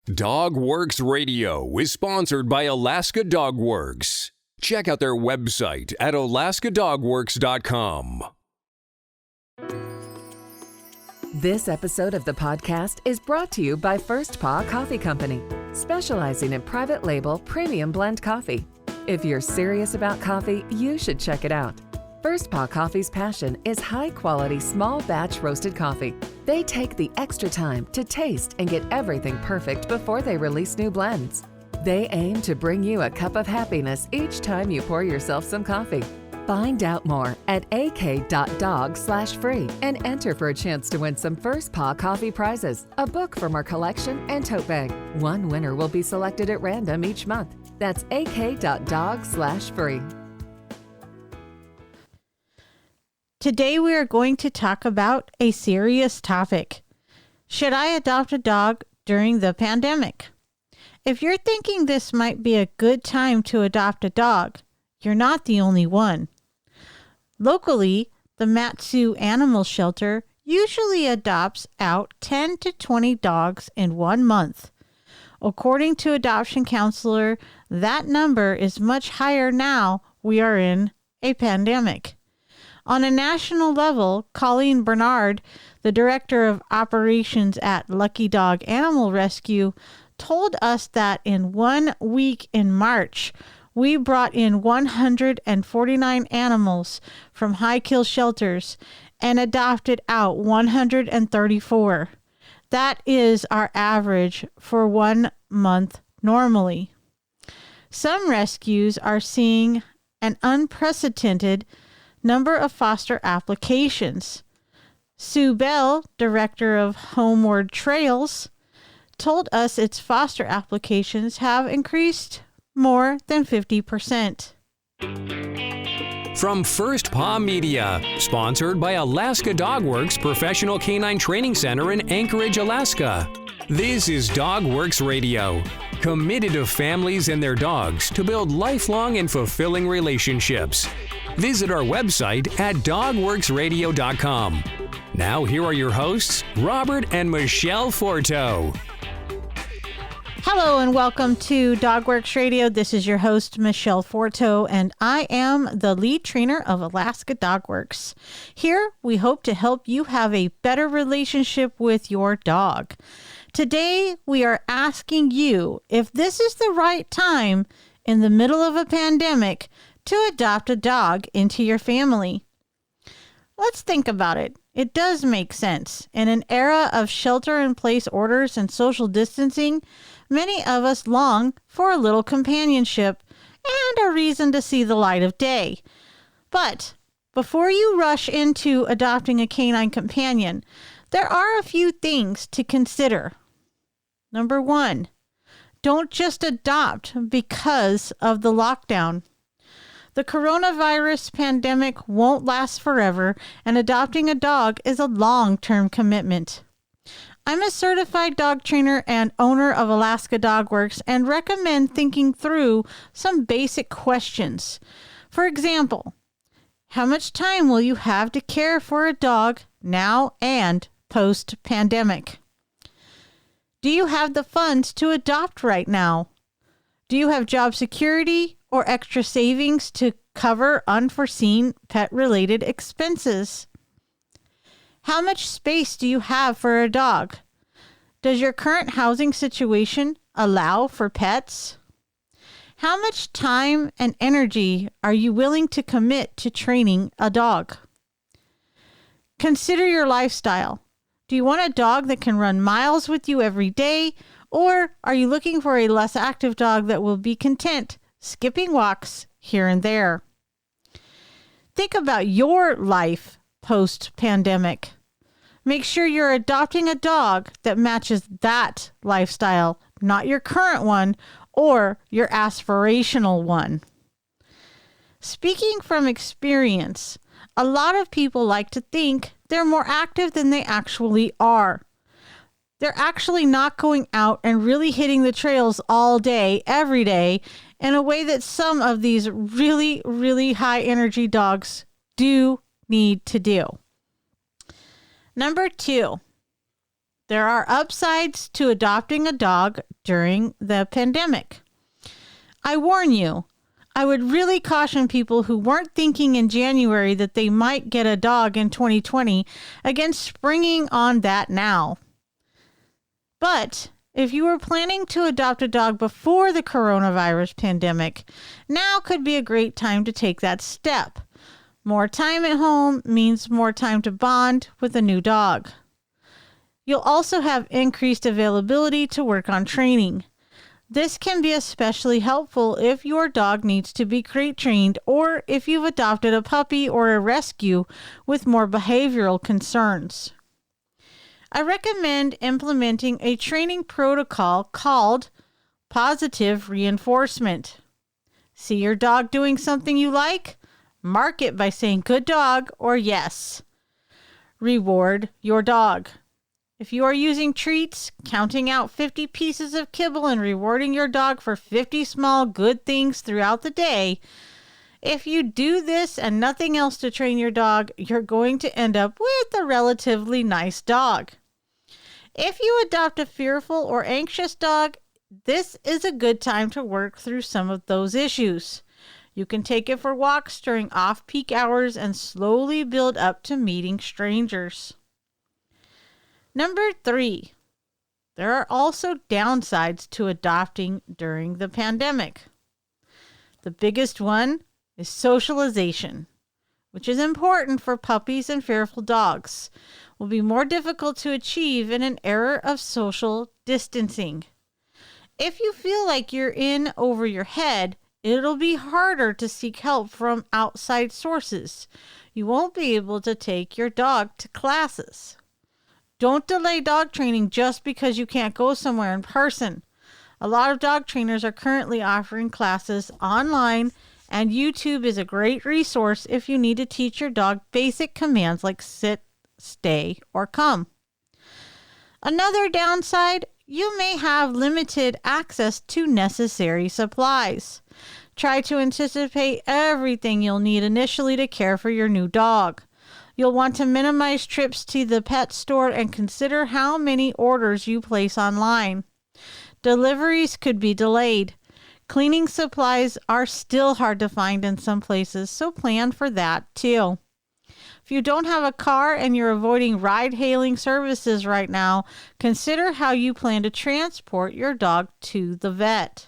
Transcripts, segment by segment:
Dogworks Radio is sponsored by Alaska Dogworks. Check out their website at alaskadogworks.com. This episode of the podcast is brought to you by First Paw Coffee Company, specializing in private label premium blend coffee. If you're serious about coffee, you should check it out. First Paw Coffee's passion is high-quality, small-batch roasted coffee. They take the extra time to taste and get everything perfect before they release new blends. They aim to bring you a cup of happiness each time you pour yourself some coffee. Find out more at ak.dog/free and enter for a chance to win some First Paw Coffee prizes, a book from our collection, and tote bag. One winner will be selected at random each month. That's ak.dog/free. Today we are going to talk about a serious topic. Should I adopt a dog during the pandemic? If you're thinking this might be a good time to adopt a dog, you're not the only one. Locally, the Matsu Animal Shelter usually adopts out 10 to 20 dogs in 1 month. According to adoption counselor, that number is much higher now we are in a pandemic. On a national level, Colleen Bernhard, the director of operations at Lucky Dog Animal Rescue, told us that in 1 week in March, we brought in 149 animals from high kill shelters and adopted out 134. That is our average for 1 month normally. Some rescues are seeing an unprecedented number of foster applications. Sue Bell, director of Homeward Trails, told us its foster applications have increased more than 50%. From First Paw Media, sponsored by Alaska Dogworks Professional Canine Training Center in Anchorage, Alaska. This is Dogworks Radio, committed to families and their dogs to build lifelong and fulfilling relationships. Visit our website at dogworksradio.com. Now here are your hosts, Robert and Michele Forto. Hello and welcome to Dogworks Radio. This is your host, Michele Forto, and I am the lead trainer of Alaska Dogworks. Here, we hope to help you have a better relationship with your dog. Today, we are asking you if this is the right time in the middle of a pandemic to adopt a dog into your family. Let's think about it. It does make sense. In an era of shelter-in-place orders and social distancing, many of us long for a little companionship and a reason to see the light of day. But before you rush into adopting a canine companion, there are a few things to consider. Number 1, don't just adopt because of the lockdown. The coronavirus pandemic won't last forever, and adopting a dog is a long-term commitment. I'm a certified dog trainer and owner of Alaska Dogworks and recommend thinking through some basic questions. For example, how much time will you have to care for a dog now and post-pandemic? Do you have the funds to adopt right now? Do you have job security or extra savings to cover unforeseen pet-related expenses? How much space do you have for a dog? Does your current housing situation allow for pets? How much time and energy are you willing to commit to training a dog? Consider your lifestyle. Do you want a dog that can run miles with you every day, or are you looking for a less active dog that will be content skipping walks here and there? Think about your life post-pandemic. Make sure you're adopting a dog that matches that lifestyle, not your current one or your aspirational one. Speaking from experience, a lot of people like to think they're more active than they actually are. They're actually not going out and really hitting the trails all day, every day, in a way that some of these really, really high energy dogs do need to do. Number 2, There are upsides to adopting a dog during the pandemic. I warn you, I would really caution people who weren't thinking in January that they might get a dog in 2020 against springing on that now. But if you were planning to adopt a dog before the coronavirus pandemic, now could be a great time to take that step. More time at home means more time to bond with a new dog. You'll also have increased availability to work on training. This can be especially helpful if your dog needs to be crate trained or if you've adopted a puppy or a rescue with more behavioral concerns. I recommend implementing a training protocol called positive reinforcement. See your dog doing something you like? Mark it by saying good dog or yes. Reward your dog. If you are using treats, counting out 50 pieces of kibble and rewarding your dog for 50 small good things throughout the day, if you do this and nothing else to train your dog, you're going to end up with a relatively nice dog. If you adopt a fearful or anxious dog, this is a good time to work through some of those issues. You can take it for walks during off-peak hours and slowly build up to meeting strangers. Number 3, there are also downsides to adopting during the pandemic. The biggest one is socialization, which is important for puppies and fearful dogs, will be more difficult to achieve in an era of social distancing. If you feel like you're in over your head, it'll be harder to seek help from outside sources. You won't be able to take your dog to classes. Don't delay dog training just because you can't go somewhere in person. A lot of dog trainers are currently offering classes online, and YouTube is a great resource if you need to teach your dog basic commands like sit, stay, or come. Another downside, you may have limited access to necessary supplies. Try to anticipate everything you'll need initially to care for your new dog. You'll want to minimize trips to the pet store and consider how many orders you place online. Deliveries could be delayed. Cleaning supplies are still hard to find in some places, so plan for that too. If you don't have a car and you're avoiding ride-hailing services right now, consider how you plan to transport your dog to the vet.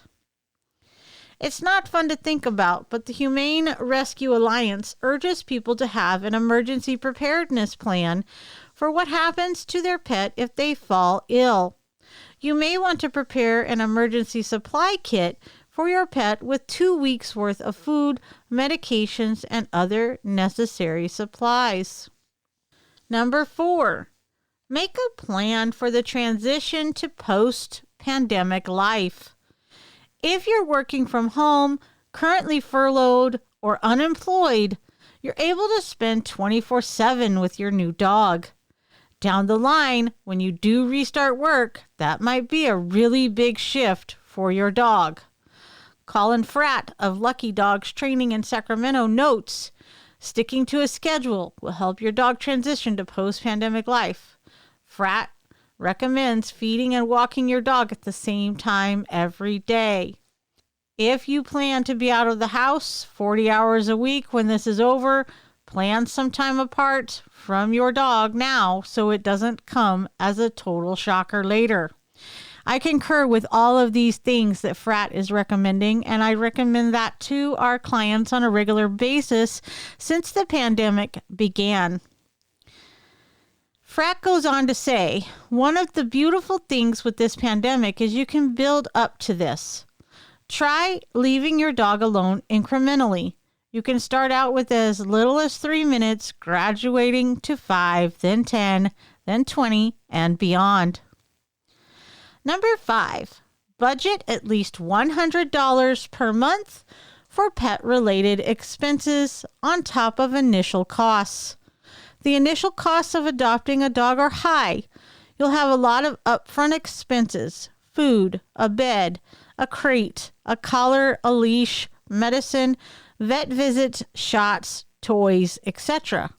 It's not fun to think about, but the Humane Rescue Alliance urges people to have an emergency preparedness plan for what happens to their pet if they fall ill. You may want to prepare an emergency supply kit for your pet with 2 weeks' worth of food, medications, and other necessary supplies. Number 4, make a plan for the transition to post-pandemic life. If you're working from home, currently furloughed, or unemployed, you're able to spend 24/7 with your new dog. Down the line, when you do restart work, that might be a really big shift for your dog. Colleen Bernhard of Lucky Dogs Training in Sacramento notes, sticking to a schedule will help your dog transition to post-pandemic life. Bernhard recommends feeding and walking your dog at the same time every day. If you plan to be out of the house 40 hours a week when this is over, plan some time apart from your dog now so it doesn't come as a total shocker later. I concur with all of these things that Bernhard is recommending, and I recommend that to our clients on a regular basis since the pandemic began. Bernhard goes on to say, one of the beautiful things with this pandemic is you can build up to this. Try leaving your dog alone incrementally. You can start out with as little as 3 minutes, graduating to 5, then 10, then 20, and beyond. Number 5, budget at least $100 per month for pet-related expenses on top of initial costs. The initial costs of adopting a dog are high. You'll have a lot of upfront expenses: food, a bed, a crate, a collar, a leash, medicine, vet visits, shots, toys, etc.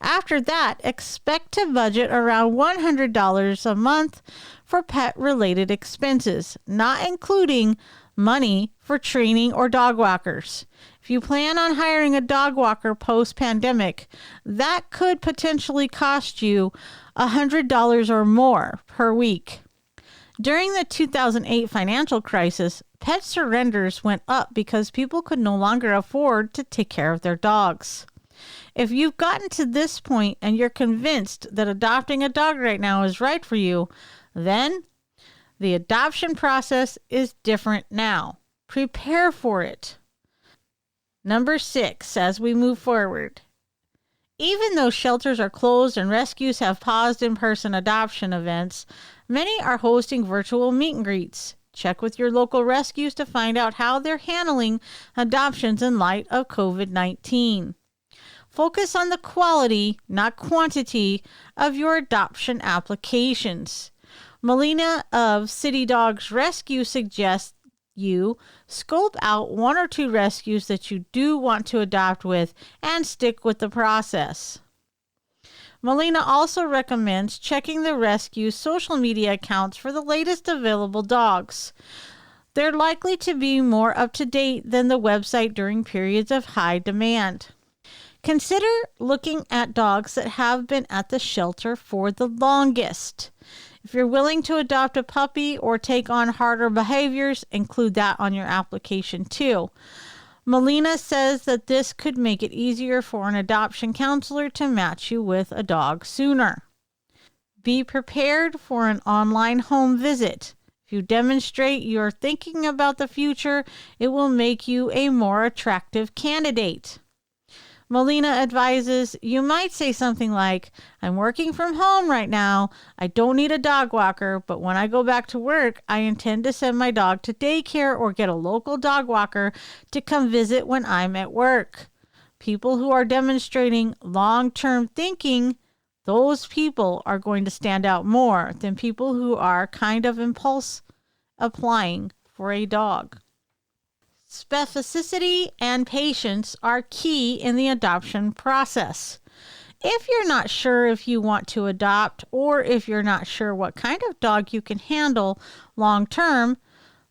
After that, expect to budget around $100 a month for pet-related expenses, not including money for training or dog walkers. If you plan on hiring a dog walker post-pandemic, that could potentially cost you $100 or more per week. During the 2008 financial crisis, pet surrenders went up because people could no longer afford to take care of their dogs. If you've gotten to this point and you're convinced that adopting a dog right now is right for you, then the adoption process is different now. Prepare for it. Number 6, as we move forward. Even though shelters are closed and rescues have paused in-person adoption events, many are hosting virtual meet and greets. Check with your local rescues to find out how they're handling adoptions in light of COVID-19. Focus on the quality, not quantity, of your adoption applications. Melina of City Dogs Rescue suggests you scope out 1 or 2 rescues that you do want to adopt with and stick with the process. Melina also recommends checking the rescue's social media accounts for the latest available dogs. They're likely to be more up to date than the website during periods of high demand. Consider looking at dogs that have been at the shelter for the longest. If you're willing to adopt a puppy or take on harder behaviors, include that on your application too. Melina says that this could make it easier for an adoption counselor to match you with a dog sooner. Be prepared for an online home visit. If you demonstrate you're thinking about the future, it will make you a more attractive candidate. Melina advises you might say something like, I'm working from home right now. I don't need a dog walker, but when I go back to work, I intend to send my dog to daycare or get a local dog walker to come visit when I'm at work. People who are demonstrating long-term thinking, those people are going to stand out more than people who are kind of impulse applying for a dog. Specificity and patience are key in the adoption process. If you're not sure if you want to adopt or if you're not sure what kind of dog you can handle long term,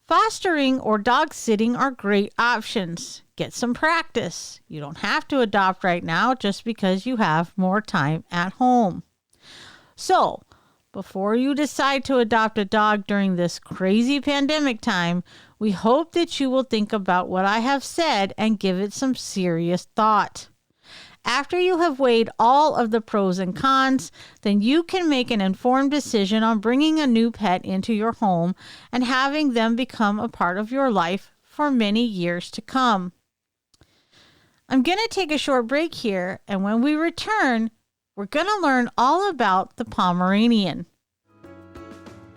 fostering or dog sitting are great options. Get some practice. You don't have to adopt right now just because you have more time at home. So, before you decide to adopt a dog during this crazy pandemic time, we hope that you will think about what I have said and give it some serious thought. After you have weighed all of the pros and cons, then you can make an informed decision on bringing a new pet into your home and having them become a part of your life for many years to come. I'm going to take a short break here, and when we return, we're going to learn all about the Pomeranian.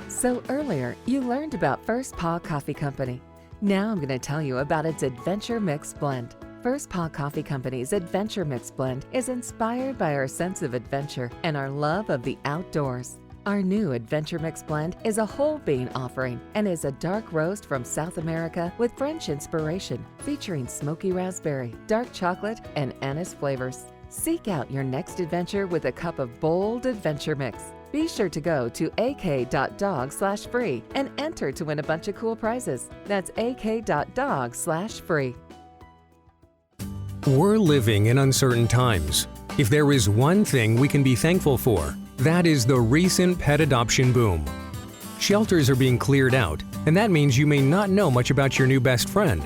So earlier, you learned about First Paw Coffee Company. Now I'm going to tell you about its Adventure Mix Blend. First Paw Coffee Company's Adventure Mix Blend is inspired by our sense of adventure and our love of the outdoors. Our new Adventure Mix Blend is a whole bean offering and is a dark roast from South America with French inspiration, featuring smoky raspberry, dark chocolate, and anise flavors. Seek out your next adventure with a cup of bold adventure mix. Be sure to go to ak.dog/free and enter to win a bunch of cool prizes. That's ak.dog/free. We're living in uncertain times. If there is one thing we can be thankful for, that is the recent pet adoption boom. Shelters are being cleared out, and that means you may not know much about your new best friend.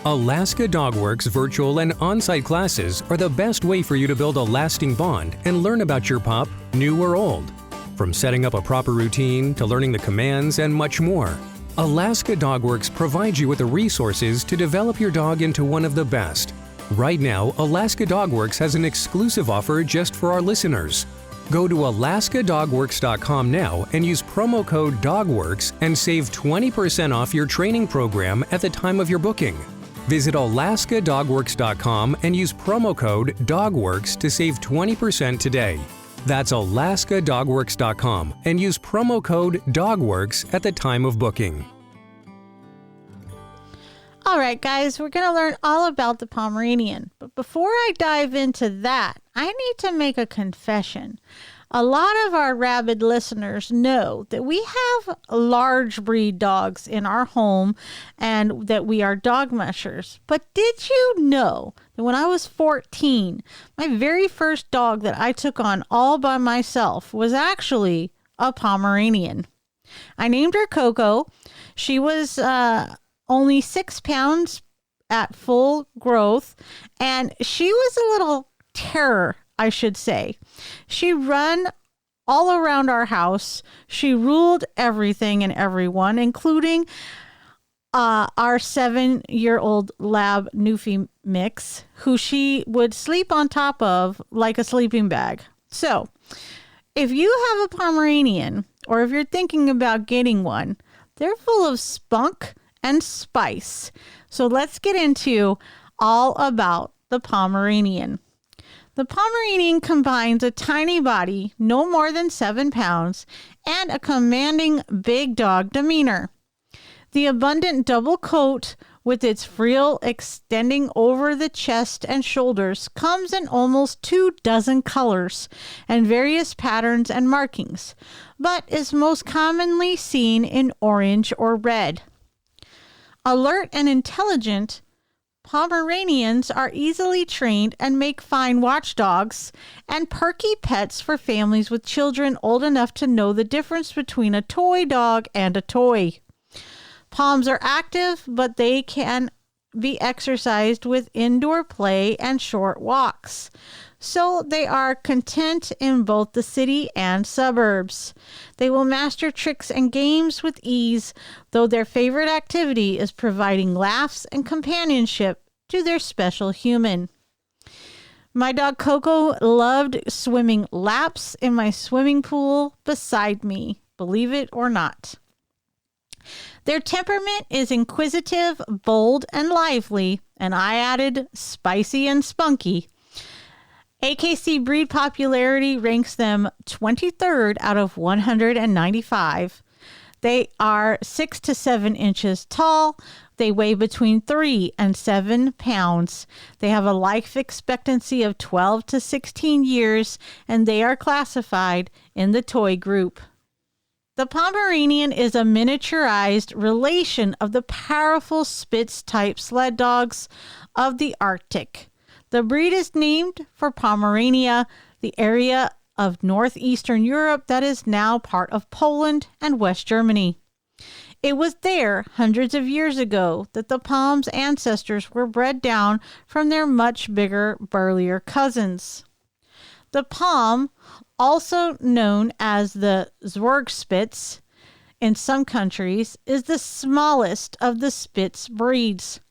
Alaska Dogworks virtual and on-site classes are the best way for you to build a lasting bond and learn about your pup, new or old. From setting up a proper routine to learning the commands and much more, Alaska Dogworks provides you with the resources to develop your dog into one of the best. Right now, Alaska Dogworks has an exclusive offer just for our listeners. Go to alaskadogworks.com now and use promo code DOGWORKS and save 20% off your training program at the time of your booking. Visit alaskadogworks.com and use promo code DOGWORKS to save 20% today. That's alaskadogworks.com and use promo code DOGWORKS at the time of booking. All right, guys, we're going to learn all about the Pomeranian. But before I dive into that, I need to make a confession. A lot of our rabid listeners know that we have large breed dogs in our home and that we are dog mushers. But did you know that when I was 14, my very first dog that I took on all by myself was actually a Pomeranian? I named her Coco. She was only 6 pounds at full growth, and she was a little terror, I should say. She ran all around our house. She ruled everything and everyone, including our 7-year-old lab Newfie mix, who she would sleep on top of like a sleeping bag. So if you have a Pomeranian, or if you're thinking about getting one, they're full of spunk and spice. So let's get into all about the Pomeranian. The Pomeranian combines a tiny body, no more than 7 pounds, and a commanding big dog demeanor. The abundant double coat with its frill extending over the chest and shoulders comes in almost 24 colors and various patterns and markings, but is most commonly seen in orange or red. Alert and intelligent, Pomeranians are easily trained and make fine watchdogs and perky pets for families with children old enough to know the difference between a toy dog and a toy. Poms are active, but they can be exercised with indoor play and short walks. So they are content in both the city and suburbs. They will master tricks and games with ease, though their favorite activity is providing laughs and companionship to their special human. My dog Coco loved swimming laps in my swimming pool beside me, believe it or not. Their temperament is inquisitive, bold, and lively, and I added spicy and spunky. AKC breed popularity ranks them 23rd out of 195. They are 6 to 7 inches tall. They weigh between 3 and 7 pounds. They have a life expectancy of 12 to 16 years, and they are classified in the toy group. The Pomeranian is a miniaturized relation of the powerful Spitz-type sled dogs of the Arctic. The breed is named for Pomerania, the area of northeastern Europe that is now part of Poland and West Germany. It was there hundreds of years ago that the Pom's ancestors were bred down from their much bigger, burlier cousins. The Pom, also known as the Zwergspitz in some countries, is the smallest of the Spitz breeds.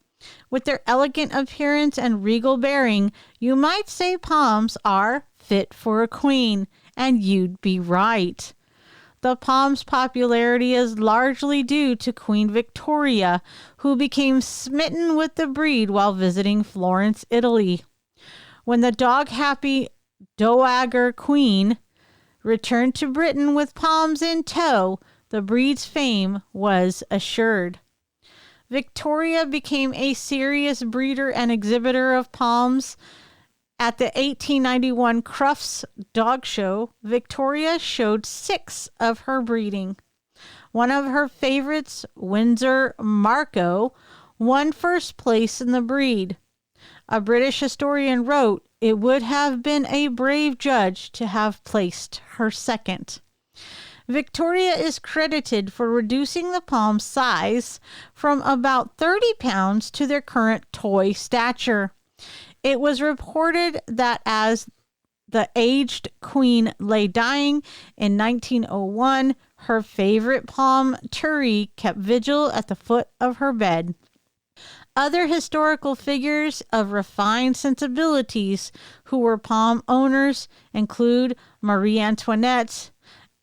With their elegant appearance and regal bearing, you might say Poms are fit for a queen, and you'd be right. The Pom's popularity is largely due to Queen Victoria, who became smitten with the breed while visiting Florence, Italy. When the dog-happy Dowager Queen returned to Britain with Poms in tow, the breed's fame was assured. Victoria became a serious breeder and exhibitor of Poms. At the 1891 Crufts Dog Show, Victoria showed 6 of her breeding. One of her favorites, Windsor Marco, won first place in the breed. A British historian wrote, "It would have been a brave judge to have placed her second." Victoria is credited for reducing the Pom's size from about 30 pounds to their current toy stature. It was reported that as the aged queen lay dying in 1901, her favorite Pom, Turi, kept vigil at the foot of her bed. Other historical figures of refined sensibilities who were Pom owners include Marie Antoinette,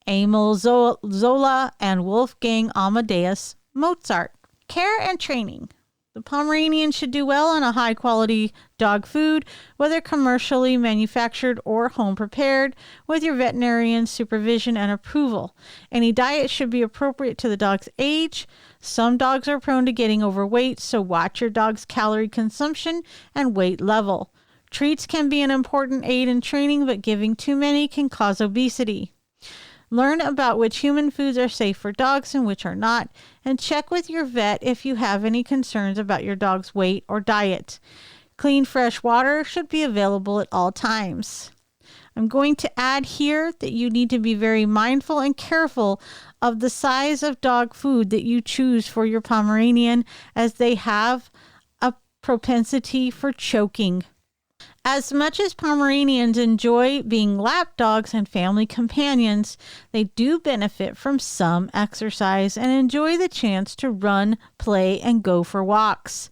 Emile Zola, and Wolfgang Amadeus Mozart. Care and training. The Pomeranian should do well on a high-quality dog food, whether commercially manufactured or home-prepared, with your veterinarian's supervision and approval. Any diet should be appropriate to the dog's age. Some dogs are prone to getting overweight, so watch your dog's calorie consumption and weight level. Treats can be an important aid in training, but giving too many can cause obesity. Learn about which human foods are safe for dogs and which are not, and check with your vet if you have any concerns about your dog's weight or diet. Clean, fresh water should be available at all times. I'm going to add here that you need to be very mindful and careful of the size of dog food that you choose for your Pomeranian, as they have a propensity for choking. As much as Pomeranians enjoy being lap dogs and family companions, they do benefit from some exercise and enjoy the chance to run, play, and go for walks.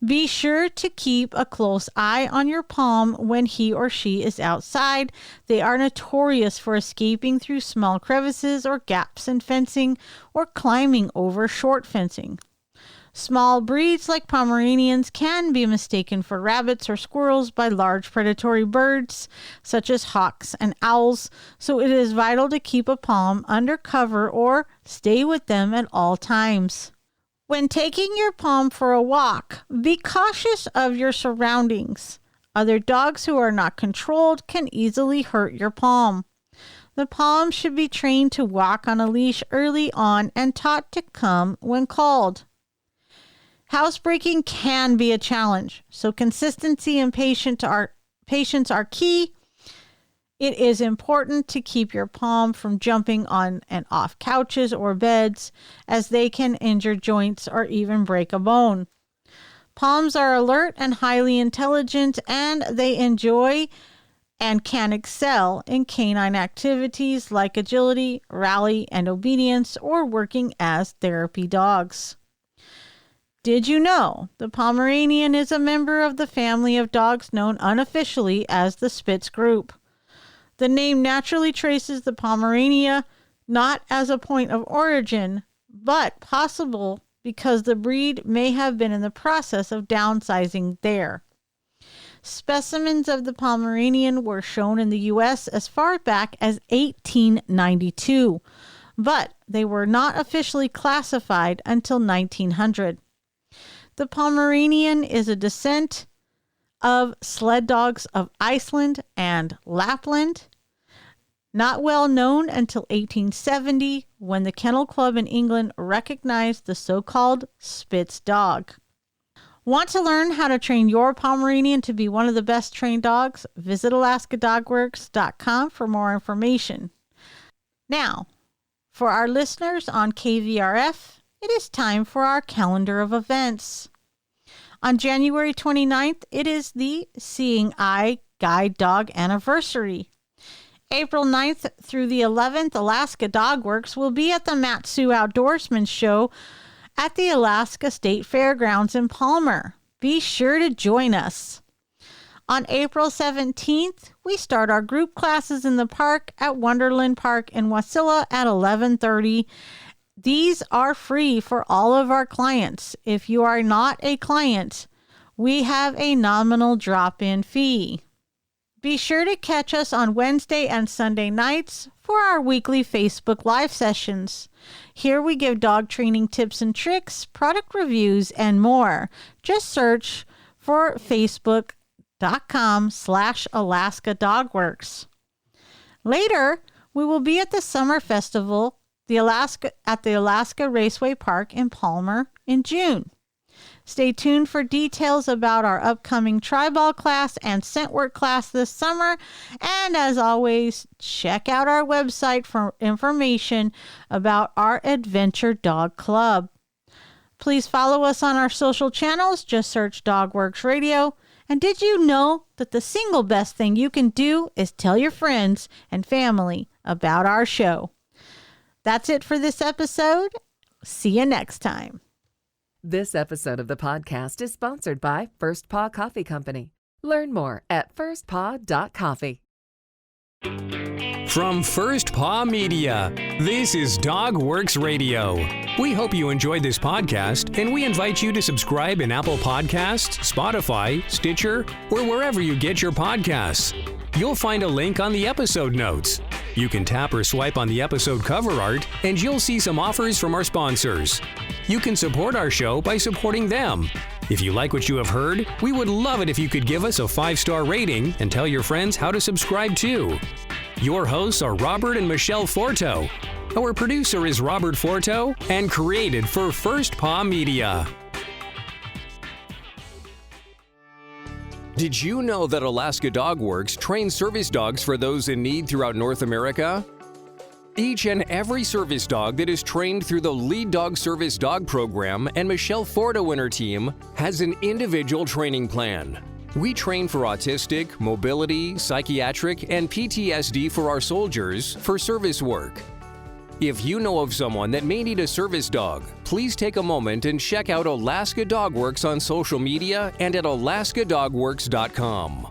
Be sure to keep a close eye on your Pom when he or she is outside. They are notorious for escaping through small crevices or gaps in fencing or climbing over short fencing. Small breeds like Pomeranians can be mistaken for rabbits or squirrels by large predatory birds, such as hawks and owls, so it is vital to keep a Pom under cover or stay with them at all times. When taking your Pom for a walk, be cautious of your surroundings. Other dogs who are not controlled can easily hurt your Pom. The Pom should be trained to walk on a leash early on and taught to come when called. Housebreaking can be a challenge, so consistency and patience are key. It is important to keep your Pom from jumping on and off couches or beds, as they can injure joints or even break a bone. Poms are alert and highly intelligent, and they enjoy and can excel in canine activities like agility, rally, and obedience, or working as therapy dogs. Did you know the Pomeranian is a member of the family of dogs known unofficially as the Spitz group? The name naturally traces the Pomerania not as a point of origin, but possible because the breed may have been in the process of downsizing there. Specimens of the Pomeranian were shown in the U.S. as far back as 1892, but they were not officially classified until 1900. The Pomeranian is a descent of sled dogs of Iceland and Lapland. Not well known until 1870, when the Kennel Club in England recognized the so-called Spitz dog. Want to learn how to train your Pomeranian to be one of the best trained dogs? Visit AlaskaDogWorks.com for more information. Now, for our listeners on KVRF, it is time for our calendar of events. On January 29th, it is the Seeing Eye Guide Dog Anniversary. April 9th through the 11th, Alaska Dog Works will be at the Mat-Su Outdoorsman Show at the Alaska State Fairgrounds in Palmer. Be sure to join us. On April 17th, we start our group classes in the park at Wonderland Park in Wasilla at 11:30. These are free for all of our clients. If you are not a client, we have a nominal drop-in fee. Be sure to catch us on Wednesday and Sunday nights for our weekly Facebook Live sessions. Here we give dog training tips and tricks, product reviews, and more. Just search for facebook.com/Alaska Dog Works. Later, we will be at the Summer Festival at the Alaska Raceway Park in Palmer in June. Stay tuned for details about our upcoming Tri-Ball class and scent work class this summer. And as always, check out our website for information about our Adventure Dog Club. Please follow us on our social channels. Just search DogWorks Radio. And did you know that the single best thing you can do is tell your friends and family about our show? That's it for this episode. See you next time. This episode of the podcast is sponsored by First Paw Coffee Company. Learn more at firstpaw.coffee. From First Paw Media, this is DogWorks Radio. We hope you enjoyed this podcast, and we invite you to subscribe in Apple Podcasts, Spotify, Stitcher, or wherever you get your podcasts. you'll find a link on the episode notes. You can tap or swipe on the episode cover art, and you'll see some offers from our sponsors. You can support our show by supporting them. If you like what you have heard, we would love it if you could give us a 5-star rating and tell your friends how to subscribe too. Your hosts are Robert and Michele Forto. Our producer is Robert Forto and created for First Paw Media. Did you know that Alaska Dog Works trains service dogs for those in need throughout North America? Each and every service dog that is trained through the Lead Dog Service Dog Program and Michele Forto and her team has an individual training plan. We train for autistic, mobility, psychiatric, and PTSD for our soldiers for service work. If you know of someone that may need a service dog, please take a moment and check out Alaska Dog Works on social media and at alaskadogworks.com.